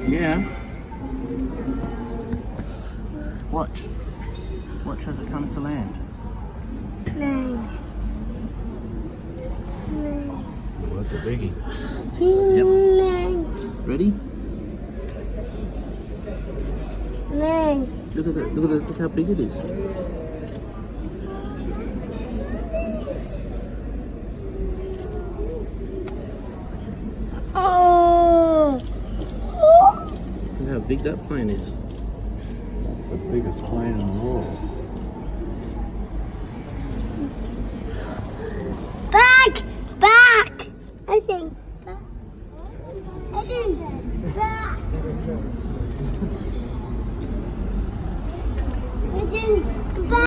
Yeah. Watch. Watch as it comes to land. Land. Land. Oh, that's a biggie. Land. Ready? Land. Look at it. Look at it. Look how big it is. Oh. Look how big that plane is. That's the biggest plane in the world.